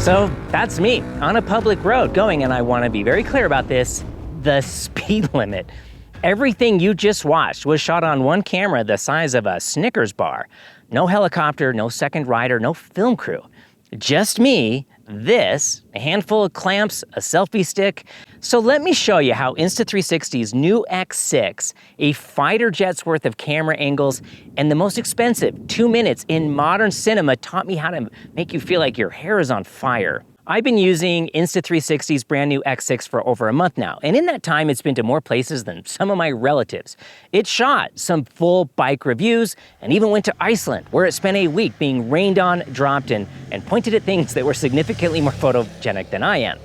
So that's me on a public road going, and I want to be very clear about this, the speed limit. Everything you just watched was shot on one camera the size of a Snickers bar. No helicopter, no second rider, no film crew. Just me, this, a handful of clamps, a selfie stick. So let me show you how Insta360's new X6, a fighter jet's worth of camera angles, and the most expensive 2 minutes in modern cinema taught me how to make you feel like your hair is on fire. I've been using Insta360's brand new X6 for over a month now, and in that time it's been to more places than some of my relatives. It shot some full bike reviews and even went to Iceland, where it spent a week being rained on, dropped, and pointed at things that were significantly more photogenic than I am.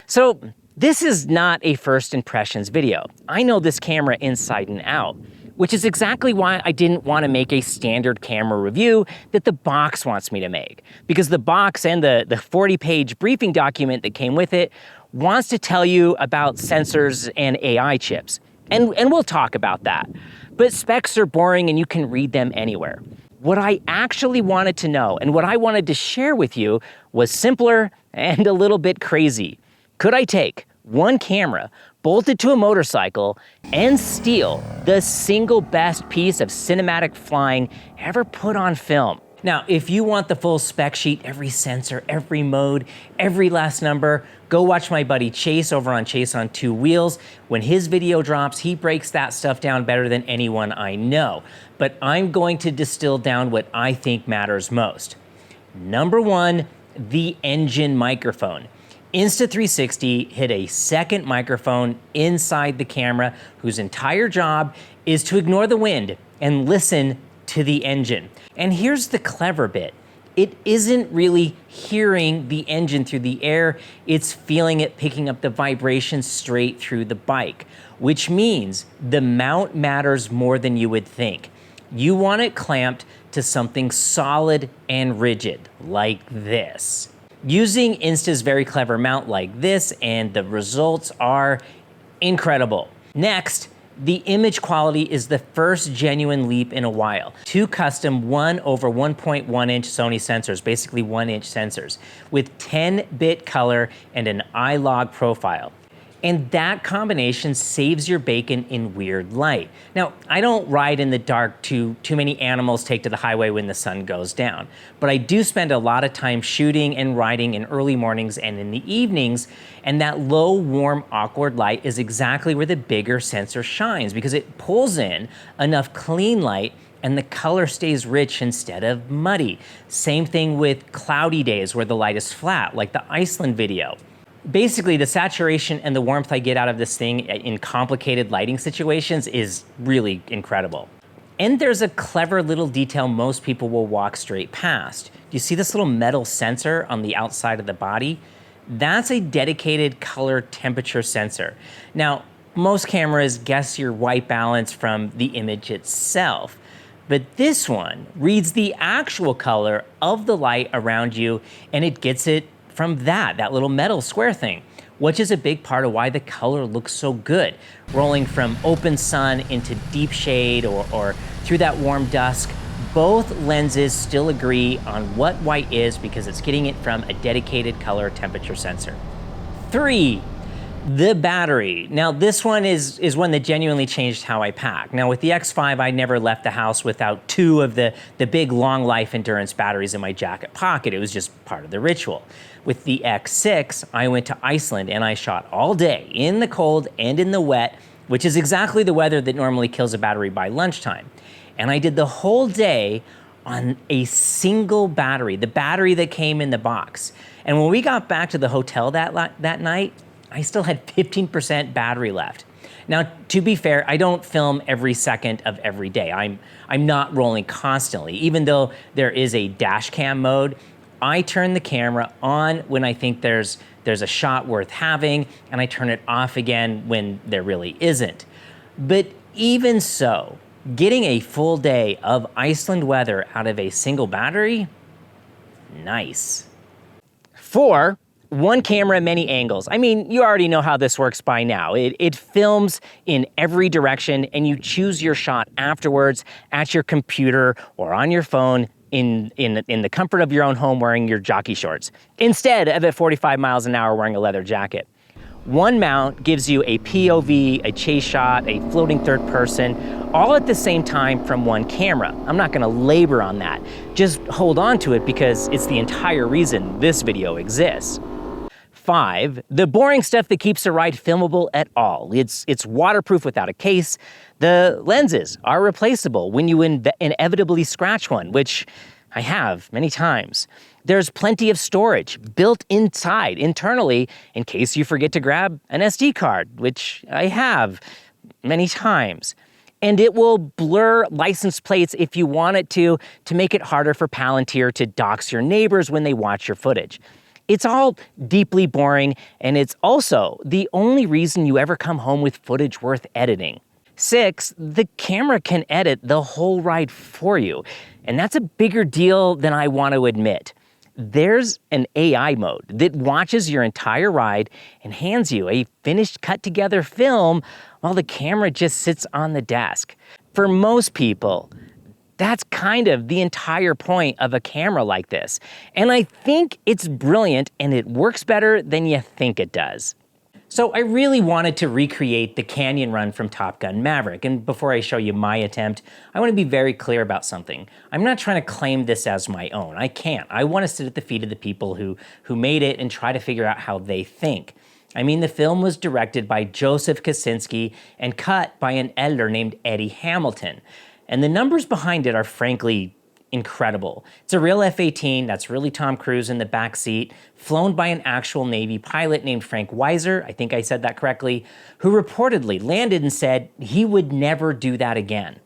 So this is not a first impressions video. I know this camera inside and out, which is exactly why I didn't want to make a standard camera review that the box wants me to make. Because the box and the 40-page briefing document that came with it wants to tell you about sensors and AI chips. And we'll talk about that. But specs are boring and you can read them anywhere. What I actually wanted to know and what I wanted to share with you was simpler and a little bit crazy. Could I take one camera, bolted to a motorcycle, and steal the single best piece of cinematic flying ever put on film? Now, if you want the full spec sheet, every sensor, every mode, every last number, go watch my buddy Chase over on Chase on Two Wheels. When his video drops, he breaks that stuff down better than anyone I know. But I'm going to distill down what I think matters most. Number one, the engine microphone. Insta360 hit a second microphone inside the camera whose entire job is to ignore the wind and listen to the engine. And here's the clever bit. It isn't really hearing the engine through the air, it's feeling it picking up the vibration straight through the bike, which means the mount matters more than you would think. You want it clamped to something solid and rigid, like this. Using Insta's very clever mount like this, and the results are incredible. Next, the image quality is the first genuine leap in a while. Two custom 1/1.1 inch Sony sensors, basically 1-inch sensors, with 10-bit color and an iLog profile. And that combination saves your bacon in weird light. Now, I don't ride in the dark too many animals take to the highway when the sun goes down, but I do spend a lot of time shooting and riding in early mornings and in the evenings, and that low, warm, awkward light is exactly where the bigger sensor shines because it pulls in enough clean light and the color stays rich instead of muddy. Same thing with cloudy days where the light is flat, like the Iceland video. Basically, the saturation and the warmth I get out of this thing in complicated lighting situations is really incredible. And there's a clever little detail most people will walk straight past. Do you see this little metal sensor on the outside of the body? That's a dedicated color temperature sensor. Now, most cameras guess your white balance from the image itself, but this one reads the actual color of the light around you, and it gets it from that little metal square thing, which is a big part of why the color looks so good, rolling from open sun into deep shade or through that warm dusk. Both lenses still agree on what white is because it's getting it from a dedicated color temperature sensor. 3, the battery. Now this one is one that genuinely changed how I pack. Now with the X5, I never left the house without 2 of the big long life endurance batteries in my jacket pocket. It was just part of the ritual. With the X6, I went to Iceland and I shot all day in the cold and in the wet, which is exactly the weather that normally kills a battery by lunchtime. And I did the whole day on a single battery, the battery that came in the box. And when we got back to the hotel that night, I still had 15% battery left. Now, to be fair, I don't film every second of every day. I'm not rolling constantly. Even though there is a dash cam mode, I turn the camera on when I think there's a shot worth having, and I turn it off again when there really isn't. But even so, getting a full day of Iceland weather out of a single battery, nice. 4, one camera, many angles. I mean, you already know how this works by now. It films in every direction and you choose your shot afterwards at your computer or on your phone in the comfort of your own home wearing your jockey shorts, instead of at 45 miles an hour wearing a leather jacket. One mount gives you a POV, a chase shot, a floating third person, all at the same time from one camera. I'm not gonna labor on that. Just hold on to it because it's the entire reason this video exists. 5, the boring stuff that keeps a ride filmable at all. It's waterproof without a case. The lenses are replaceable when you inevitably scratch one, which I have many times. There's plenty of storage built inside, internally, in case you forget to grab an SD card, which I have many times. And it will blur license plates if you want it to make it harder for Palantir to dox your neighbors when they watch your footage. It's all deeply boring, and it's also the only reason you ever come home with footage worth editing. 6, the camera can edit the whole ride for you, and that's a bigger deal than I want to admit. There's an AI mode that watches your entire ride and hands you a finished cut together film while the camera just sits on the desk. For most people, that's kind of the entire point of a camera like this. And I think it's brilliant and it works better than you think it does. So I really wanted to recreate the canyon run from Top Gun Maverick, and before I show you my attempt, I want to be very clear about something. I'm not trying to claim this as my own. I can't. I want to sit at the feet of the people who made it and try to figure out how they think. I mean, the film was directed by Joseph Kosinski and cut by an editor named Eddie Hamilton. And the numbers behind it are frankly incredible. It's a real F-18, that's really Tom Cruise in the back seat, flown by an actual Navy pilot named Frank Weiser, I think I said that correctly, who reportedly landed and said he would never do that again.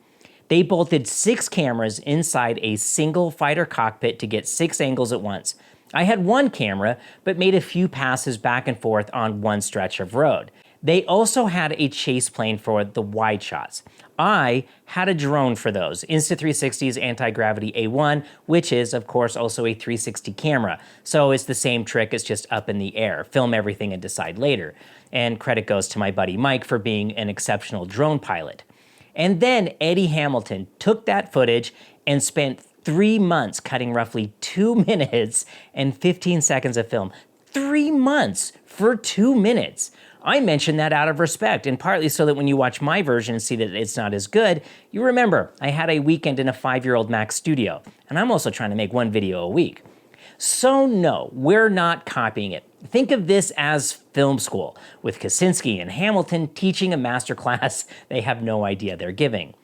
They bolted 6 cameras inside a single fighter cockpit to get 6 angles at once. I had one camera, but made a few passes back and forth on one stretch of road. They also had a chase plane for the wide shots. I had a drone for those, Insta360's anti-gravity A1, which is, of course, also a 360 camera. So it's the same trick, it's just up in the air. Film everything and decide later. And credit goes to my buddy Mike for being an exceptional drone pilot. And then Eddie Hamilton took that footage and spent 3 months cutting roughly 2 minutes and 15 seconds of film. 3 months for 2 minutes. I mention that out of respect, and partly so that when you watch my version and see that it's not as good, you remember I had a weekend in a 5-year-old Mac studio, and I'm also trying to make 1 video a week. So no, we're not copying it. Think of this as film school, with Kosinski and Hamilton teaching a masterclass they have no idea they're giving.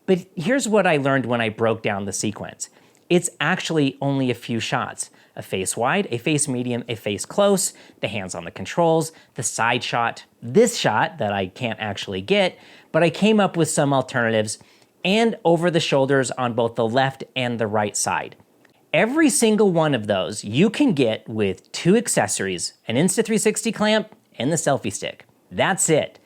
But here's what I learned when I broke down the sequence. It's actually only a few shots. A face wide, a face medium, a face close, the hands on the controls, the side shot, this shot that I can't actually get, but I came up with some alternatives, and over the shoulders on both the left and the right side. Every single one of those you can get with 2 accessories, an Insta360 clamp and the selfie stick. That's it.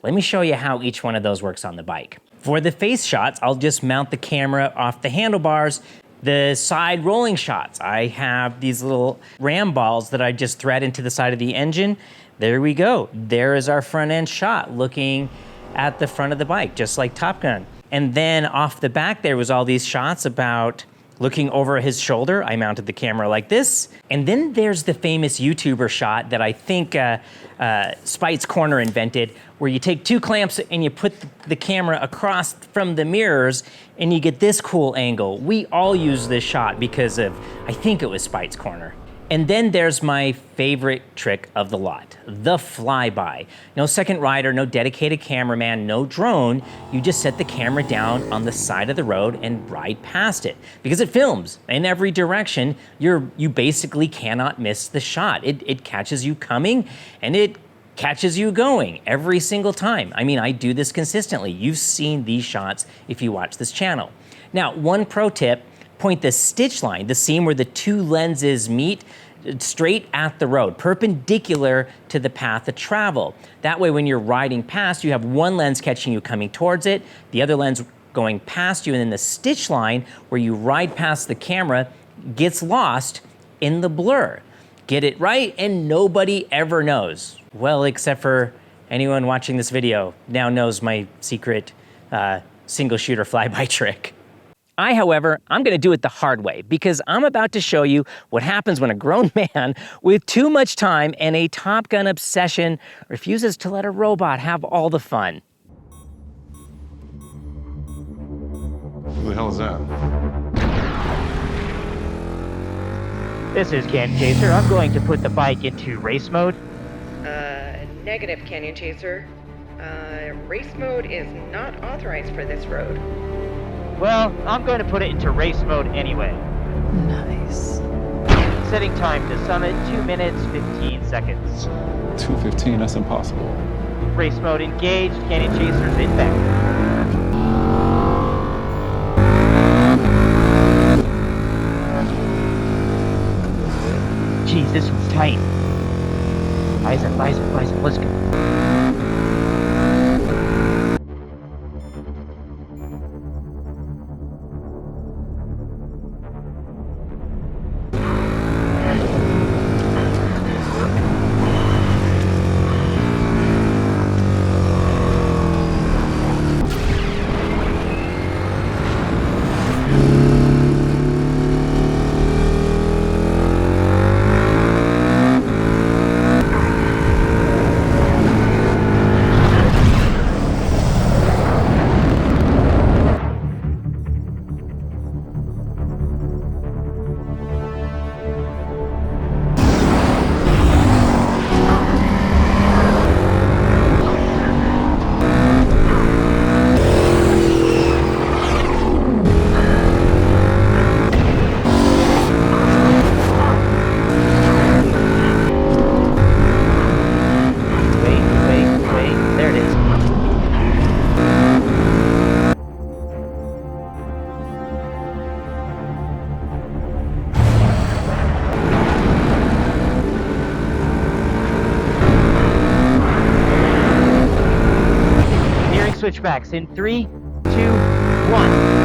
Let me show you how each one of those works on the bike. For the face shots, I'll just mount the camera off the handlebars. The side rolling shots, I have these little ram balls that I just thread into the side of the engine. There we go. There is our front end shot looking at the front of the bike, just like Top Gun. And then off the back, there was all these shots about looking over his shoulder. I mounted the camera like this. And then there's the famous YouTuber shot that I think Spite's Corner invented, where you take 2 clamps and you put the camera across from the mirrors and you get this cool angle. We all use this shot because of, I think it was Spite's Corner. And then there's my favorite trick of the lot, the flyby. No second rider, no dedicated cameraman, no drone. You just set the camera down on the side of the road and ride past it. Because it films in every direction, you basically cannot miss the shot. It catches you coming and it catches you going every single time. I mean, I do this consistently. You've seen these shots if you watch this channel. Now, one pro tip, point the stitch line, the seam where the 2 lenses meet, straight at the road, perpendicular to the path of travel. That way, when you're riding past, you have one lens catching you coming towards it, the other lens going past you, and then the stitch line where you ride past the camera gets lost in the blur. Get it right, and nobody ever knows. Well, except for anyone watching this video now knows my secret single shooter flyby trick. However, I'm gonna do it the hard way because I'm about to show you what happens when a grown man with too much time and a Top Gun obsession refuses to let a robot have all the fun. Who the hell is that? This is CanyonChaser. I'm going to put the bike into race mode. Negative, CanyonChaser. Race mode is not authorized for this road. Well, I'm going to put it into race mode anyway. Nice. Setting time to summit, 2 minutes, 15 seconds. 2:15, that's impossible. Race mode engaged, CanyonChasers inbound. Jeez, this one's tight. Bison, let's go. Switchbacks in 3, 2, 1.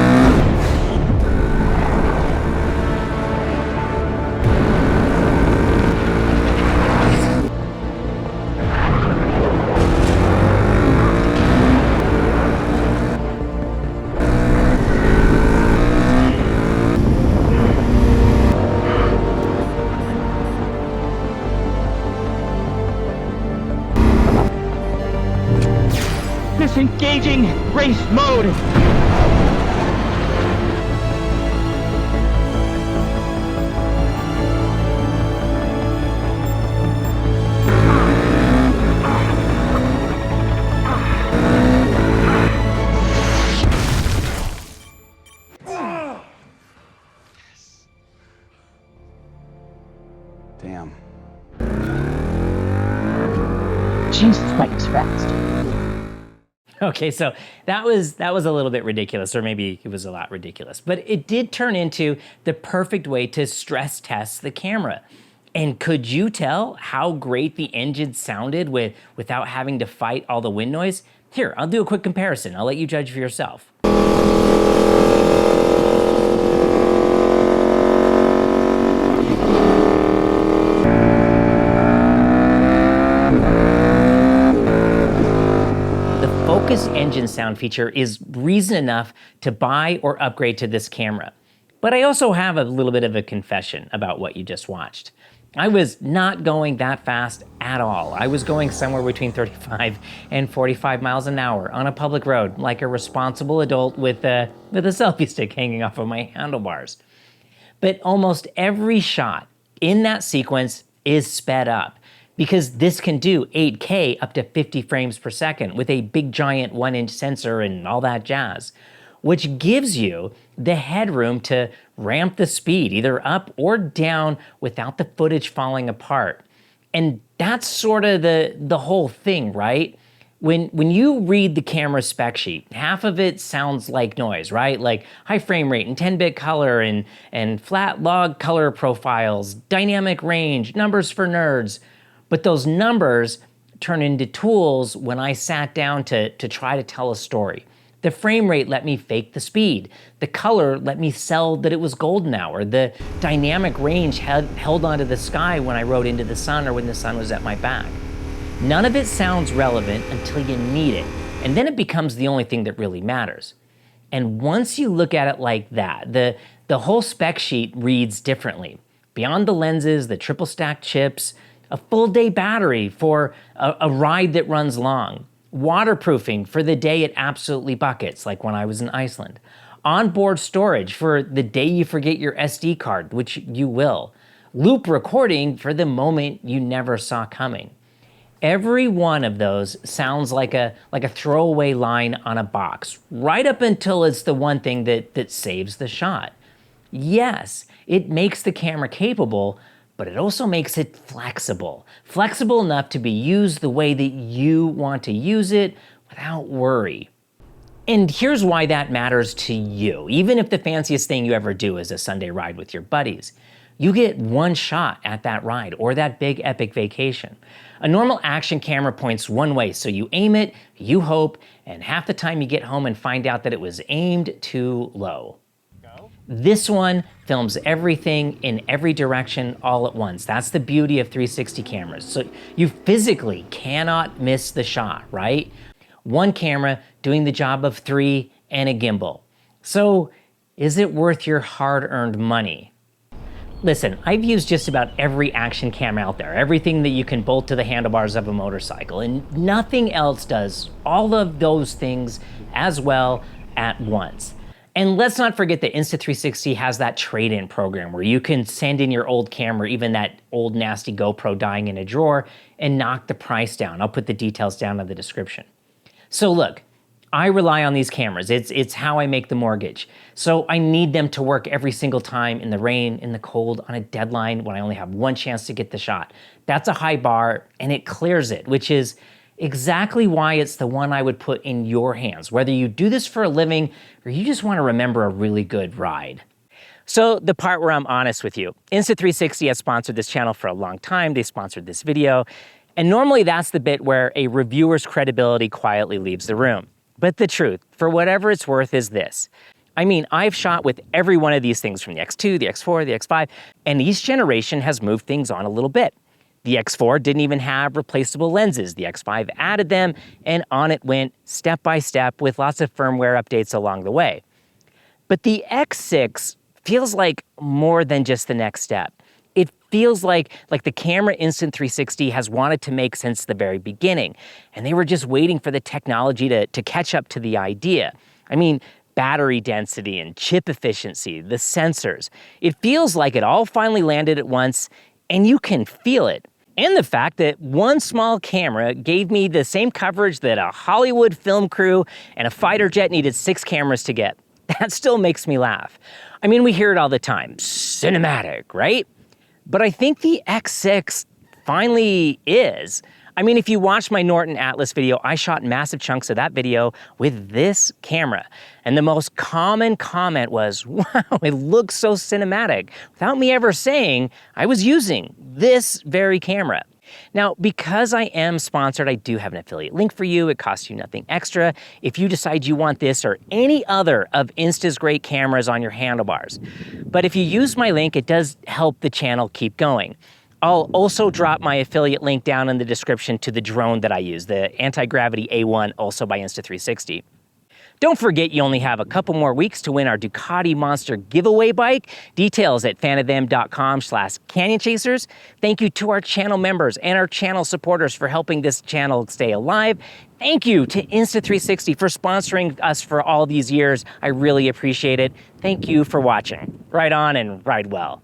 Disengaging race mode. Damn. Jesus, bike is fast. Okay, so that was a little bit ridiculous, or maybe it was a lot ridiculous, but it did turn into the perfect way to stress test the camera. And could you tell how great the engine sounded without having to fight all the wind noise? Here, I'll do a quick comparison. I'll let you judge for yourself. Focus engine sound feature is reason enough to buy or upgrade to this camera. But I also have a little bit of a confession about what you just watched. I was not going that fast at all. I was going somewhere between 35 and 45 miles an hour on a public road, like a responsible adult with a selfie stick hanging off of my handlebars. But almost every shot in that sequence is sped up, because this can do 8K up to 50 frames per second with a big giant 1-inch sensor and all that jazz, which gives you the headroom to ramp the speed either up or down without the footage falling apart. And that's sort of the whole thing, right? When you read the camera spec sheet, half of it sounds like noise, right? Like high frame rate and 10-bit color and flat log color profiles, dynamic range, numbers for nerds. But those numbers turn into tools when I sat down to try to tell a story. The frame rate let me fake the speed. The color let me sell that it was golden hour. The dynamic range held onto the sky when I rode into the sun or when the sun was at my back. None of it sounds relevant until you need it, and then it becomes the only thing that really matters. And once you look at it like that, the whole spec sheet reads differently. Beyond the lenses, the triple stack chips, a full day battery for a ride that runs long, waterproofing for the day it absolutely buckets, like when I was in Iceland, onboard storage for the day you forget your SD card, which you will, loop recording for the moment you never saw coming. Every one of those sounds like a throwaway line on a box, right up until it's the one thing that saves the shot. Yes, it makes the camera capable, but it also makes it flexible. Flexible enough to be used the way that you want to use it without worry. And here's why that matters to you. Even if the fanciest thing you ever do is a Sunday ride with your buddies, you get one shot at that ride or that big epic vacation. A normal action camera points one way, so you aim it, you hope, and half the time you get home and find out that it was aimed too low. This one films everything in every direction all at once. That's the beauty of 360 cameras. So you physically cannot miss the shot, right? One camera doing the job of three and a gimbal. So is it worth your hard-earned money? Listen, I've used just about every action camera out there, everything that you can bolt to the handlebars of a motorcycle, and nothing else does all of those things as well at once. And let's not forget that Insta360 has that trade-in program where you can send in your old camera, even that old nasty GoPro dying in a drawer, and knock the price down. I'll put the details down in the description. So look, I rely on these cameras. It's how I make the mortgage. So I need them to work every single time in the rain, in the cold, on a deadline when I only have one chance to get the shot. That's a high bar, and it clears it, which is exactly why it's the one I would put in your hands, whether you do this for a living or you just want to remember a really good ride. So the part where I'm honest with you, Insta360 has sponsored this channel for a long time. They sponsored this video. And normally that's the bit where a reviewer's credibility quietly leaves the room. But the truth, for whatever it's worth, is this. I mean, I've shot with every one of these things from the X2, the X4, the X5, and each generation has moved things on a little bit. The X4 didn't even have replaceable lenses. The X5 added them, and on it went step by step with lots of firmware updates along the way. But the X6 feels like more than just the next step. It feels like the camera Insta360 has wanted to make since the very beginning, and they were just waiting for the technology to catch up to the idea. I mean, battery density and chip efficiency, the sensors. It feels like it all finally landed at once, and you can feel it. And the fact that one small camera gave me the same coverage that a Hollywood film crew and a fighter jet needed 6 cameras to get. That still makes me laugh. I mean, we hear it all the time, cinematic, right? But I think the X6 finally is. I mean, if you watch my Norton Atlas video, I shot massive chunks of that video with this camera. And the most common comment was, wow, it looks so cinematic, without me ever saying I was using this very camera. Now, because I am sponsored, I do have an affiliate link for you. It costs you nothing extra if you decide you want this or any other of Insta's great cameras on your handlebars. But if you use my link, it does help the channel keep going. I'll also drop my affiliate link down in the description to the drone that I use, the Anti-Gravity A1, also by Insta360. Don't forget you only have a couple more weeks to win our Ducati Monster giveaway bike. Details at fanofthem.com/CanyonChasers. Thank you to our channel members and our channel supporters for helping this channel stay alive. Thank you to Insta360 for sponsoring us for all these years. I really appreciate it. Thank you for watching. Ride on and ride well.